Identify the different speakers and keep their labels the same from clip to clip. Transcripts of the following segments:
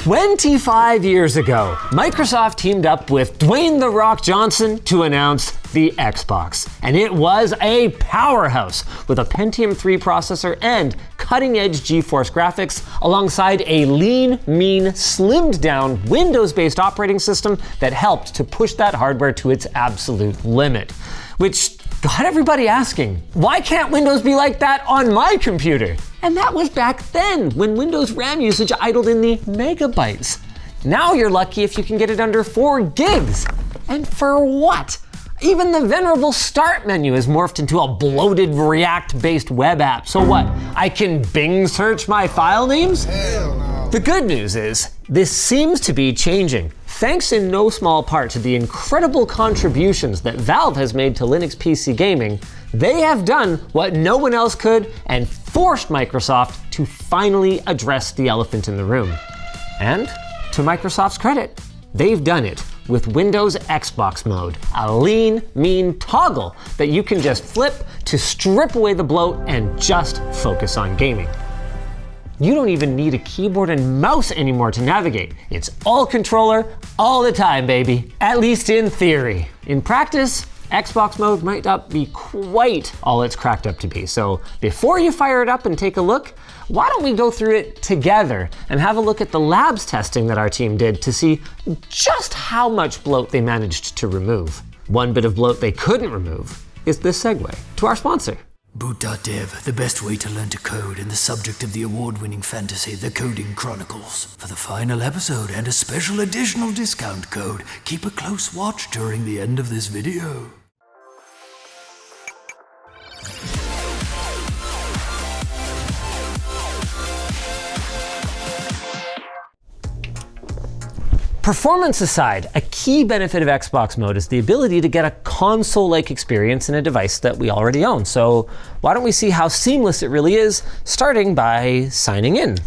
Speaker 1: 25 years ago, Microsoft teamed up with Dwayne "The Rock" Johnson to announce the Xbox. And it was a powerhouse with a Pentium 3 processor and cutting-edge GeForce graphics alongside a lean, mean, slimmed-down Windows-based operating system that helped to push that hardware to its absolute limit. Which got everybody asking, why can't Windows be like that on my computer? And that was back then, when Windows RAM usage idled in the megabytes. Now you're lucky if you can get it under 4 gigs. And for what? Even the venerable Start menu is morphed into a bloated React-based web app. So what, I can Bing search my file names?
Speaker 2: Hell no.
Speaker 1: The good news is, this seems to be changing. Thanks in no small part to the incredible contributions that Valve has made to Linux PC gaming, they have done what no one else could and forced Microsoft to finally address the elephant in the room. And to Microsoft's credit, they've done it with Windows Xbox mode, a lean, mean toggle that you can just flip to strip away the bloat and just focus on gaming. You don't even need a keyboard and mouse anymore to navigate. It's all controller, all the time, baby. At least in theory. In practice, Xbox mode might not be quite all it's cracked up to be. So before you fire it up and take a look, why don't we go through it together and have a look at the labs testing that our team did to see just how much bloat they managed to remove. One bit of bloat they couldn't remove is this segue to our sponsor.
Speaker 3: Boot.dev, the best way to learn to code, and the subject of the award-winning fantasy, The Coding Chronicles. For the final episode and a special additional discount code, keep a close watch during the end of this video.
Speaker 1: Performance aside, a key benefit of Xbox mode is the ability to get a console-like experience in a device that we already own. So why don't we see how seamless it really is, starting by signing in.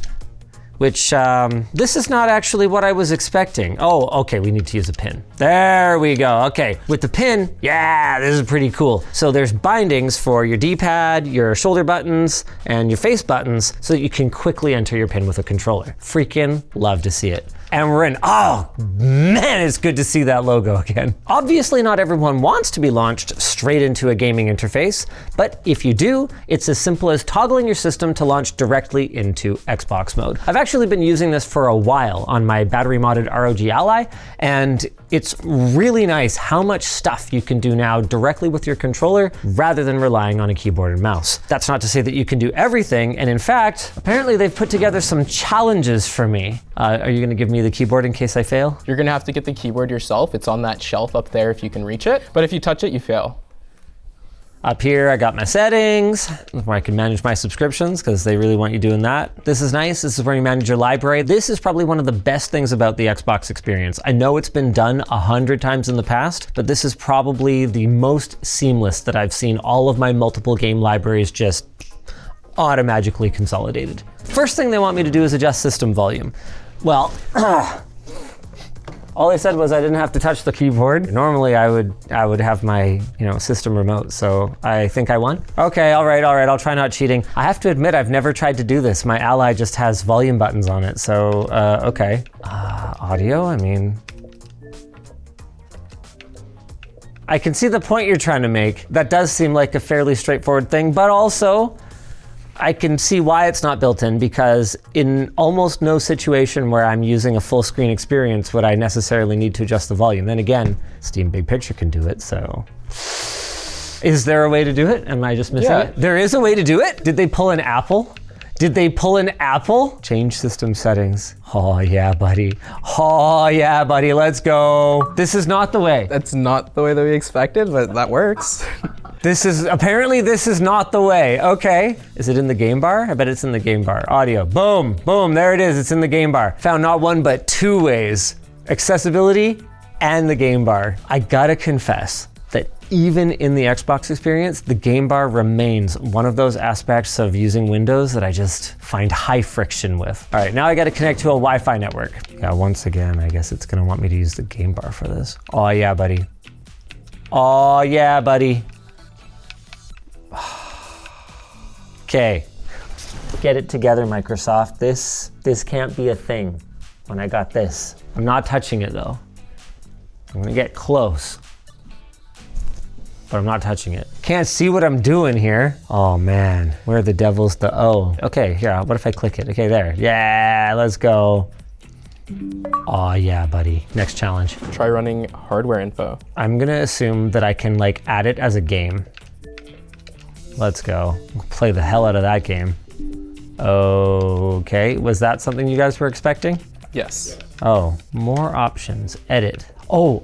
Speaker 1: Which, this is not actually what I was expecting. Oh, okay, we need to use a pin. There we go, okay. With the pin, yeah, this is pretty cool. So there's bindings for your D-pad, your shoulder buttons, and your face buttons, so that you can quickly enter your pin with a controller. Freaking love to see it. And we're in, oh man, it's good to see that logo again. Obviously not everyone wants to be launched straight into a gaming interface, but if you do, it's as simple as toggling your system to launch directly into Xbox mode. I've actually been using this for a while on my battery modded ROG Ally, and it's really nice how much stuff you can do now directly with your controller rather than relying on a keyboard and mouse. That's not to say that you can do everything, and in fact, apparently they've put together some challenges for me. Are you gonna give me the keyboard in case I fail?
Speaker 4: You're gonna have to get the keyboard yourself. It's on that shelf up there if you can reach it. But if you touch it, you fail.
Speaker 1: Up here, I got my settings, where I can manage my subscriptions, because they really want you doing that. This is nice. This is where you manage your library. This is probably one of the best things about the Xbox experience. I know it's been done 100 times in the past, but this is probably the most seamless that I've seen all of my multiple game libraries just automagically consolidated. First thing they want me to do is adjust system volume. Well, all they said was I didn't have to touch the keyboard. Normally I would have my, system remote, so I think I won. Okay, all right, I'll try not cheating. I have to admit, I've never tried to do this. My Ally just has volume buttons on it, so, okay. Audio, I can see the point you're trying to make. That does seem like a fairly straightforward thing, but also, I can see why it's not built in, because in almost no situation where I'm using a full screen experience would I necessarily need to adjust the volume. Then again, Steam Big Picture can do it, so. Is there a way to do it? Am I just missing it? There is a way to do it? Did they pull an Apple? Did they pull an Apple? Change system settings. Oh yeah, buddy. Oh yeah, buddy, let's go. This is not the way.
Speaker 4: That's not the way that we expected, but that works.
Speaker 1: Apparently this is not the way. Okay. Is it in the game bar? I bet it's in the game bar. Audio, boom, boom, there it is, it's in the game bar. Found not one, but two ways. Accessibility and the game bar. I gotta confess that even in the Xbox experience, the game bar remains one of those aspects of using Windows that I just find high friction with. All right, now I gotta connect to a Wi-Fi network. Yeah, once again, I guess it's gonna want me to use the game bar for this. Oh yeah, buddy. Oh yeah, buddy. Okay, get it together, Microsoft. This can't be a thing. when I got this. I'm not touching it though. I'm gonna get close, but I'm not touching it. Can't see what I'm doing here. Oh man, where the devil's the O? Okay, here, what if I click it? Okay, there. Yeah, let's go. Oh yeah, buddy. Next challenge.
Speaker 4: Try running hardware info.
Speaker 1: I'm gonna assume that I can like add it as a game. Let's go. Play the hell out of that game. Okay, was that something you guys were expecting?
Speaker 4: Yes.
Speaker 1: Oh, more options, edit. Oh,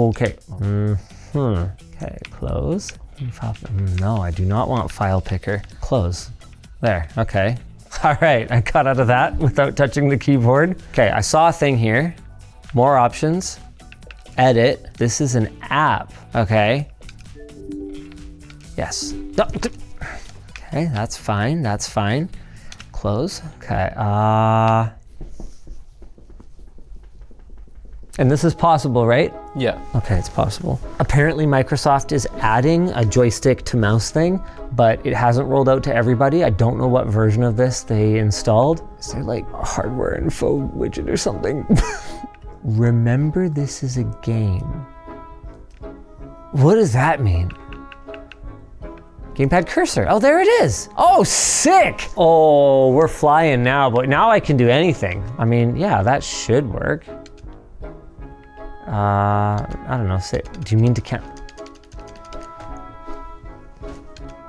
Speaker 1: okay. Okay, close. No, I do not want file picker. Close. There, okay. All right, I got out of that without touching the keyboard. Okay, I saw a thing here. More options, edit. This is an app, okay. Yes. No, okay, that's fine, that's fine. Close, okay. And this is possible, right?
Speaker 4: Yeah.
Speaker 1: Okay, it's possible. Apparently Microsoft is adding a joystick to mouse thing, but it hasn't rolled out to everybody. I don't know what version of this they installed. Is there like a hardware info widget or something? Remember, this is a game. What does that mean? Gamepad cursor. Oh, there it is. Oh, sick. Oh, we're flying now, but now I can do anything. I mean, yeah, that should work. I don't know, do you mean to count?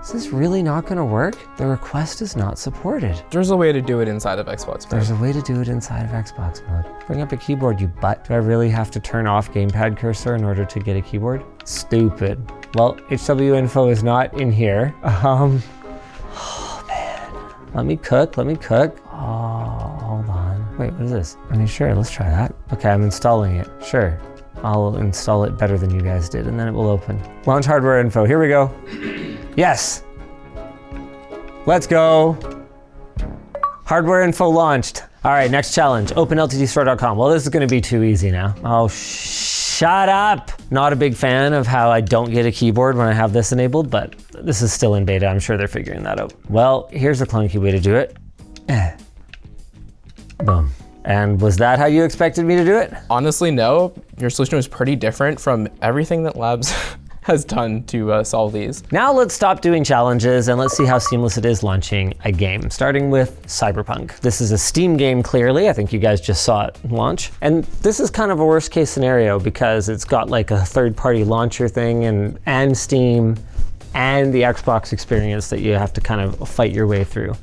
Speaker 1: Is this really not gonna work? The request is not supported.
Speaker 4: There's a way to do it inside of Xbox mode.
Speaker 1: There's a way to do it inside of Xbox mode. Bring up a keyboard, you butt. Do I really have to turn off gamepad cursor in order to get a keyboard? Stupid. Well, HW info is not in here. Oh man. Let me cook. Oh, hold on. Wait, what is this? I mean, sure, let's try that. Okay, I'm installing it. Sure. I'll install it better than you guys did, and then it will open. Launch hardware info. Here we go. Yes. Let's go. Hardware info launched. All right, next challenge. Open ltdstore.com. Well, this is going to be too easy now. Oh, shut up. Not a big fan of how I don't get a keyboard when I have this enabled, but this is still in beta. I'm sure they're figuring that out. Well, here's a clunky way to do it. Boom. And was that how you expected me to do it?
Speaker 4: Honestly, no. Your solution was pretty different from everything that Labs has done to solve these.
Speaker 1: Now let's stop doing challenges and let's see how seamless it is launching a game, starting with Cyberpunk. This is a Steam game, clearly. I think you guys just saw it launch. And this is kind of a worst case scenario because it's got like a third-party launcher thing and Steam and the Xbox experience that you have to kind of fight your way through.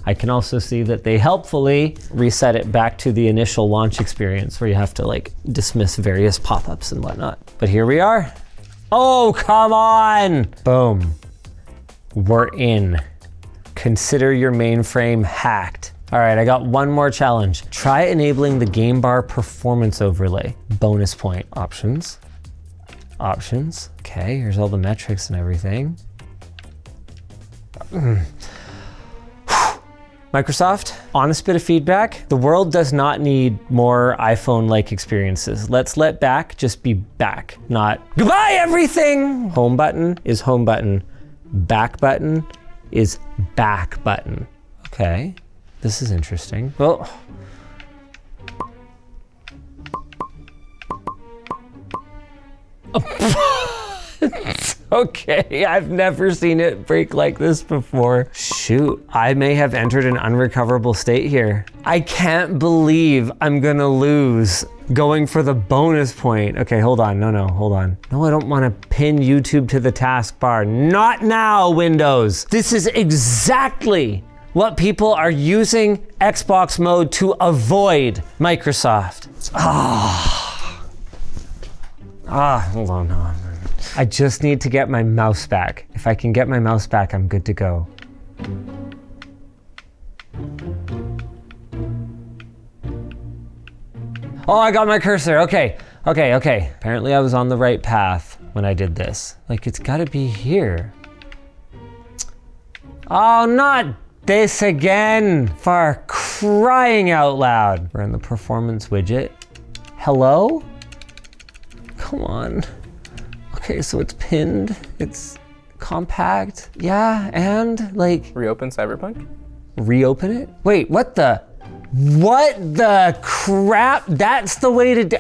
Speaker 1: I can also see that they helpfully reset it back to the initial launch experience where you have to like dismiss various pop-ups and whatnot. But here we are. Oh, come on. Boom. We're in. Consider your mainframe hacked. All right, I got one more challenge. Try enabling the game bar performance overlay. Bonus point. Options. Options. Okay, here's all the metrics and everything. Microsoft, honest bit of feedback. The world does not need more iPhone-like experiences. Let's let back just be back, not goodbye everything. Home button is home button. Back button is back button. Okay, this is interesting. Well, okay, I've never seen it break like this before. Shoot, I may have entered an unrecoverable state here. I can't believe I'm gonna lose going for the bonus point. Okay, hold on, no, hold on. No, I don't wanna pin YouTube to the taskbar. Not now, Windows. This is exactly what people are using Xbox mode to avoid, Microsoft. Hold on, no. I just need to get my mouse back. If I can get my mouse back, I'm good to go. Oh, I got my cursor. Okay. Apparently I was on the right path when I did this. Like, it's gotta be here. Oh, not this again. For crying out loud. We're in the performance widget. Hello? Come on. Okay, so it's pinned, it's compact. Yeah, and like...
Speaker 4: Reopen Cyberpunk?
Speaker 1: Reopen it? Wait, what the? What the crap? That's the way to do.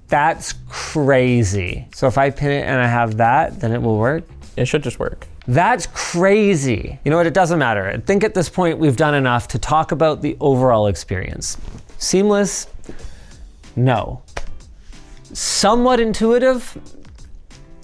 Speaker 1: That's crazy. So if I pin it and I have that, then it will work?
Speaker 4: It should just work.
Speaker 1: That's crazy. You know what, it doesn't matter. I think at this point we've done enough to talk about the overall experience. Seamless? No. Somewhat intuitive?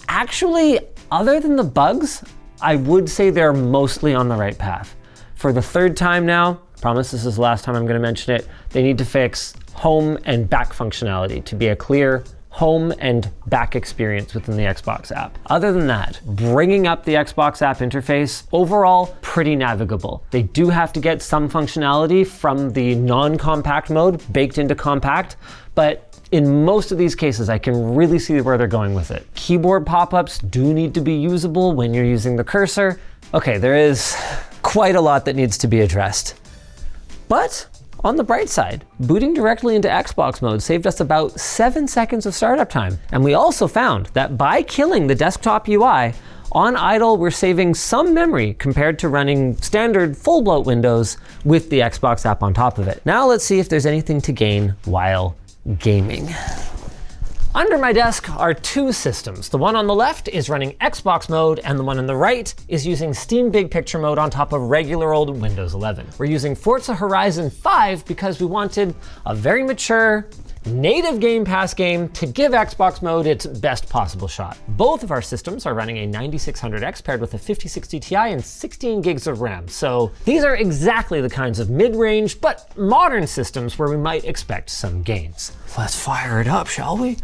Speaker 1: Actually, other than the bugs, I would say they're mostly on the right path. For the third time now, I promise this is the last time I'm gonna mention it, they need to fix home and back functionality to be a clear home and back experience within the Xbox app. Other than that, bringing up the Xbox app interface, overall, pretty navigable. They do have to get some functionality from the non-compact mode baked into compact, but in most of these cases, I can really see where they're going with it. Keyboard pop-ups do need to be usable when you're using the cursor. Okay, there is quite a lot that needs to be addressed. But on the bright side, booting directly into Xbox mode saved us about 7 seconds of startup time. And we also found that by killing the desktop UI, on idle, we're saving some memory compared to running standard full bloat Windows with the Xbox app on top of it. Now let's see if there's anything to gain while gaming. Under my desk are two systems. The one on the left is running Xbox mode, and the one on the right is using Steam Big Picture mode on top of regular old Windows 11. We're using Forza Horizon 5 because we wanted a very mature, native Game Pass game to give Xbox mode its best possible shot. Both of our systems are running a 9600X paired with a 5060 Ti and 16 gigs of RAM. So these are exactly the kinds of mid-range but modern systems where we might expect some gains.
Speaker 3: Let's fire it up, shall we?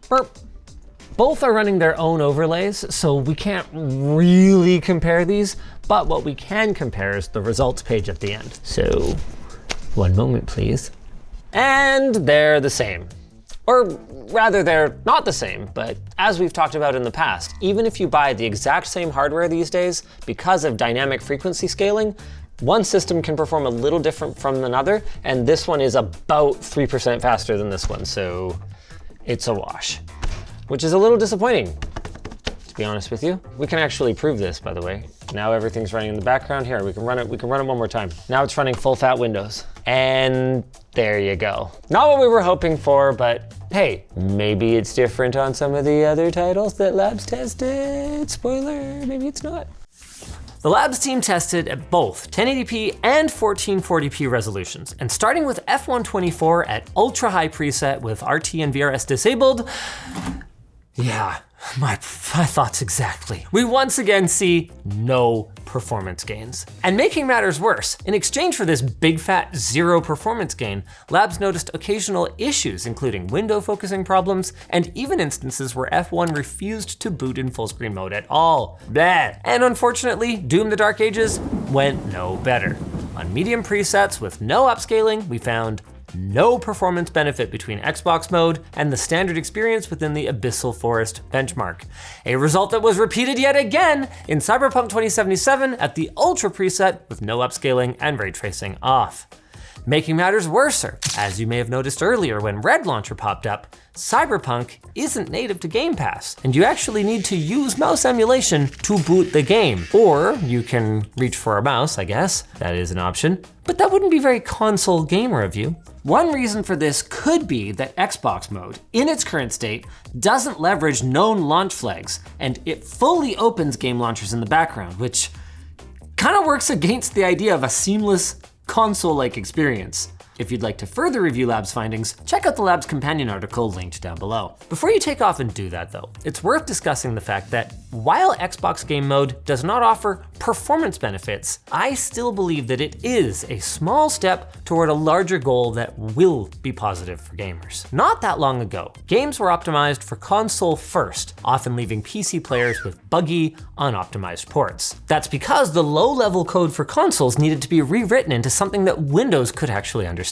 Speaker 1: Burp. Both are running their own overlays, so we can't really compare these, but what we can compare is the results page at the end. So, one moment please. And they're the same. Or rather, they're not the same, but as we've talked about in the past, even if you buy the exact same hardware these days, because of dynamic frequency scaling, one system can perform a little different from another, and this one is about 3% faster than this one, so it's a wash, which is a little disappointing, to be honest with you. We can actually prove this, by the way. Now everything's running in the background. Here, we can run it one more time. Now it's running full fat Windows. And there you go. Not what we were hoping for, but hey, maybe it's different on some of the other titles that Labs tested. Spoiler, maybe it's not. The Labs team tested at both 1080p and 1440p resolutions, and starting with F124 at ultra high preset with RT and VRS disabled, yeah, my thoughts exactly. We once again see no performance gains. And making matters worse, in exchange for this big fat zero performance gain, Labs noticed occasional issues, including window focusing problems, and even instances where F1 refused to boot in full screen mode at all. Bleh. And unfortunately, Doom the Dark Ages went no better. On medium presets with no upscaling, we found no performance benefit between Xbox mode and the standard experience within the Abyssal Forest benchmark. A result that was repeated yet again in Cyberpunk 2077 at the Ultra preset with no upscaling and ray tracing off. Making matters worse, as you may have noticed earlier when Red Launcher popped up, Cyberpunk isn't native to Game Pass, and you actually need to use mouse emulation to boot the game. Or you can reach for a mouse, I guess. That is an option. But that wouldn't be very console gamer of you. One reason for this could be that Xbox mode, in its current state, doesn't leverage known launch flags, and it fully opens game launchers in the background, which kind of works against the idea of a seamless console-like experience. If you'd like to further review Labs findings, check out the Labs companion article linked down below. Before you take off and do that though, it's worth discussing the fact that while Xbox game mode does not offer performance benefits, I still believe that it is a small step toward a larger goal that will be positive for gamers. Not that long ago, games were optimized for console first, often leaving PC players with buggy, unoptimized ports. That's because the low-level code for consoles needed to be rewritten into something that Windows could actually understand.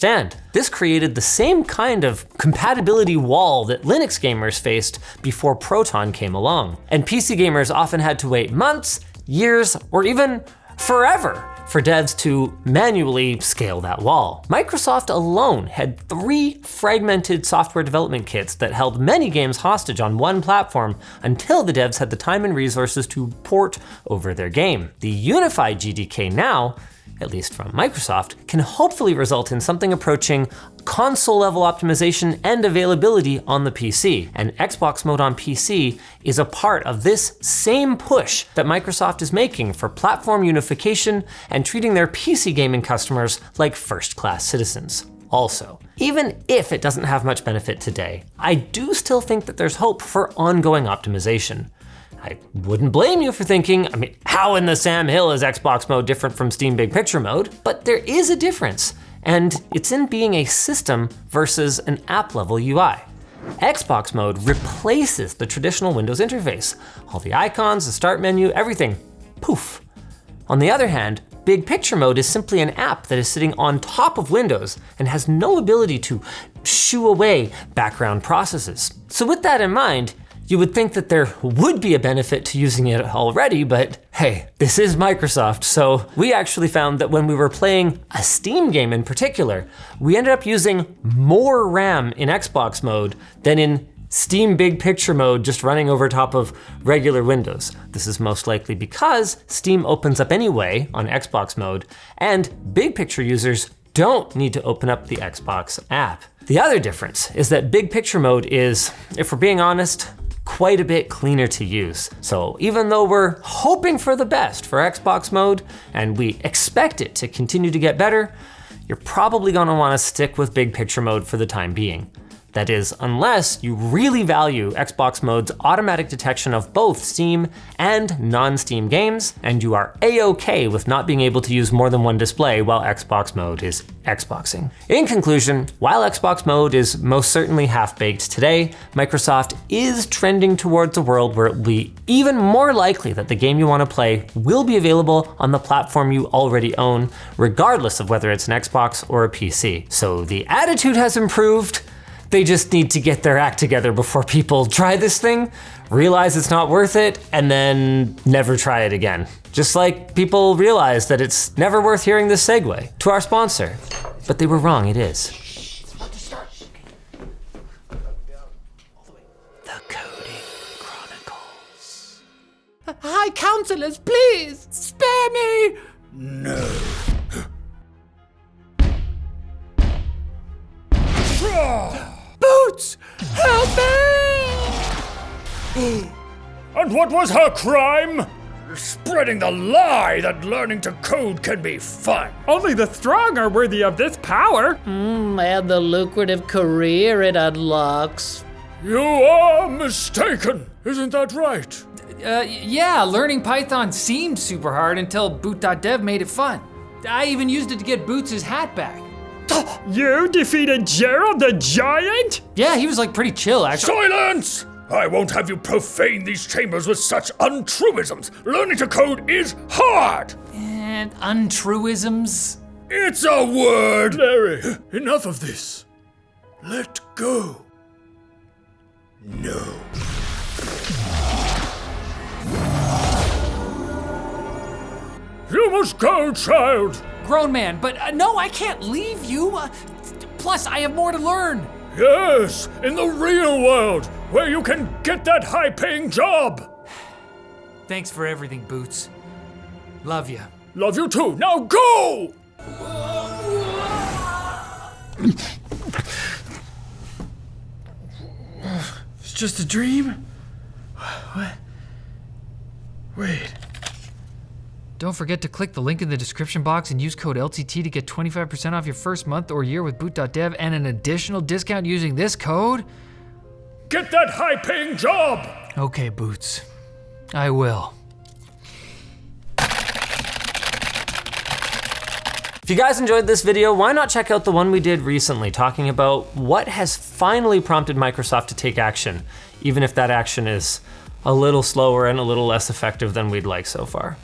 Speaker 1: This created the same kind of compatibility wall that Linux gamers faced before Proton came along. And PC gamers often had to wait months, years, or even forever for devs to manually scale that wall. Microsoft alone had 3 fragmented software development kits that held many games hostage on one platform until the devs had the time and resources to port over their game. The unified GDK now, at least from Microsoft, can hopefully result in something approaching console-level optimization and availability on the PC. And Xbox mode on PC is a part of this same push that Microsoft is making for platform unification and treating their PC gaming customers like first-class citizens. Also, even if it doesn't have much benefit today, I do still think that there's hope for ongoing optimization. I wouldn't blame you for thinking, how in the Sam Hill is Xbox mode different from Steam Big Picture mode? But there is a difference, and it's in being a system versus an app level UI. Xbox mode replaces the traditional Windows interface. All the icons, the start menu, everything, poof. On the other hand, Big Picture mode is simply an app that is sitting on top of Windows and has no ability to shoo away background processes. So with that in mind, you would think that there would be a benefit to using it already, but hey, this is Microsoft, so we actually found that when we were playing a Steam game in particular, we ended up using more RAM in Xbox mode than in Steam Big Picture mode just running over top of regular Windows. This is most likely because Steam opens up anyway on Xbox mode, and Big Picture users don't need to open up the Xbox app. The other difference is that Big Picture mode is, if we're being honest, quite a bit cleaner to use. So even though we're hoping for the best for Xbox mode, and we expect it to continue to get better, you're probably gonna wanna stick with Big Picture mode for the time being. That is, unless you really value Xbox mode's automatic detection of both Steam and non-Steam games, and you are A-okay with not being able to use more than one display while Xbox mode is Xboxing. In conclusion, while Xbox mode is most certainly half-baked today, Microsoft is trending towards a world where it will be even more likely that the game you want to play will be available on the platform you already own, regardless of whether it's an Xbox or a PC. So the attitude has improved. They just need to get their act together before people try this thing, realize it's not worth it, and then never try it again. Just like people realize that it's never worth hearing this segue to our sponsor. But they were wrong, it is. The Coding Chronicles.
Speaker 2: High Counselors, please, spare me!
Speaker 3: No.
Speaker 2: Boots, help me!
Speaker 3: And what was her crime? Spreading the lie that learning to code can be fun.
Speaker 2: Only the strong are worthy of this power.
Speaker 5: And the lucrative career it unlocks.
Speaker 3: You are mistaken, isn't that right?
Speaker 6: Yeah, learning Python seemed super hard until boot.dev made it fun. I even used it to get Boots' hat back.
Speaker 2: You defeated Gerald the Giant?
Speaker 6: Yeah, he was like pretty chill, actually.
Speaker 3: Silence! I won't have you profane these chambers with such untruisms. Learning to code is hard!
Speaker 6: And untruisms?
Speaker 3: It's a word! Larry, enough of this. Let go. No. You must go, child!
Speaker 6: Grown man, but no, I can't leave you. Plus, I have more to learn.
Speaker 3: Yes, in the real world, where you can get that high-paying job.
Speaker 6: Thanks for everything, Boots. Love you.
Speaker 3: Love you too. Now go!
Speaker 2: It's just a dream? What? Wait.
Speaker 6: Don't forget to click the link in the description box and use code LTT to get 25% off your first month or year with boot.dev and an additional discount using this code.
Speaker 3: Get that high-paying job!
Speaker 6: Okay, Boots. I will.
Speaker 1: If you guys enjoyed this video, why not check out the one we did recently talking about what has finally prompted Microsoft to take action, even if that action is a little slower and a little less effective than we'd like so far.